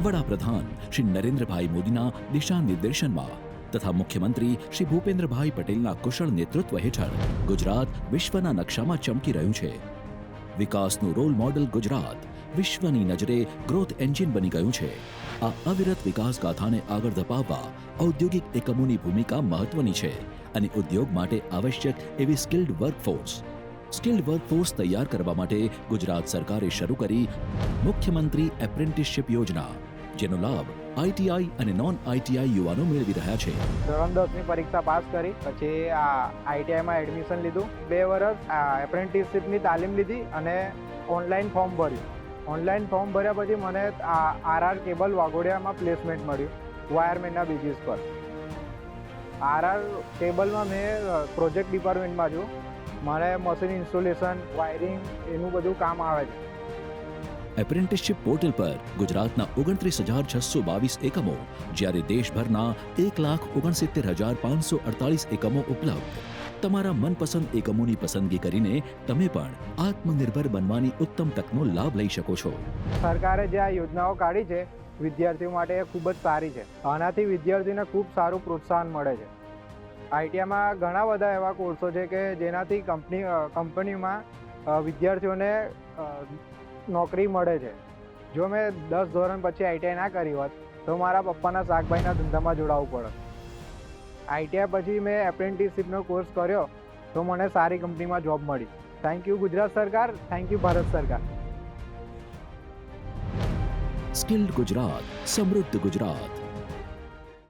વડાપ્રધાન શ્રી નરેન્દ્રભાઈ મોદીના દિશા નિર્દેશનમાં તથા મુખ્યમંત્રી શ્રી ભૂપેન્દ્રભાઈ પટેલના કુશળ નેતૃત્વ હેઠળ ગુજરાત વિશ્વના નકશામાં ચમકી રહ્યું છે. વિકાસનું રોલ મોડેલ ગુજરાત વિશ્વની નજરે ગ્રોથ એન્જિન બની ગયું છે. આ અવિરત વિકાસ ગાથાને આગળ ધપાવવા ઔદ્યોગિક એકમોની ભૂમિકા મહત્વની છે અને ઉદ્યોગ માટે આવશ્યક એવી સ્કિલ્ડ વર્કફોર્સ તૈયાર કરવા માટે ગુજરાત સરકારે શરૂ કરી મુખ્યમંત્રી એપ્રેન્ટિસશિપ યોજના, જેનો લાભ આઈટીઆઈ અને નોન આઈટીઆઈ યુવાનો મેળવી રહ્યા છે. ધોરણ 10ની પરીક્ષા પાસ કરી પછી આઈટીઆઈમાં એડમિશન લીધું. 2 વર્ષ એપ્રેન્ટિસશિપની તાલીમ લીધી અને ઓનલાઈન ફોર્મ ભર્યું. ઓનલાઈન ફોર્મ ભર્યા પછી મને આરઆર કેબલ વાઘોડિયામાં પ્લેસમેન્ટ મળ્યું વાયરમેનના બેઝિસ પર. આરઆર કેબલમાં મેં પ્રોજેક્ટ ડિપાર્ટમેન્ટમાં છું. મને મશીન ઇન્સ્ટોલેશન, વાયરિંગ એનું બધું કામ આવે છે. એપ્રેન્ટિસશિપ પોર્ટલ પર ગુજરાતના 29,622 એકમો, જ્યારે દેશભરના 1,69,548 એકમો ઉપલબ્ધ. તમારા મનપસંદ એકમોની પસંદગી કરીને તમે પણ આત્મનિર્ભર બનવાની ઉત્તમ તકનો લાભ લઈ શકો છો. સરકારે જે આ યોજનાઓ કાઢી છે વિદ્યાર્થીઓ માટે એ ખૂબ જ સારી છે. આનાથી વિદ્યાર્થીઓને ખૂબ સારું પ્રોત્સાહન મળે છે. આઈટીઆઈમાં ઘણા બધા એવા કોર્સો છે કે જેનાથી કંપનીમાં વિદ્યાર્થીઓને નોકરી મળે છે. જો મેં 10 ધોરણ પછી આઈટીઆઈ ના કરી હોત તો મારા પપ્પાના શાકભાજીના ધંધામાં જોડાવવું પડે. આઈટીઆઈ પછી મેં એપ્રેન્ટિસશિપનો કોર્સ કર્યો તો મને સારી કંપનીમાં જોબ મળી. થેન્ક યુ ગુજરાત સરકાર, થેન્ક યુ ભારત સરકાર. સ્કિલ્ડ ગુજરાત, સમૃદ્ધ ગુજરાત.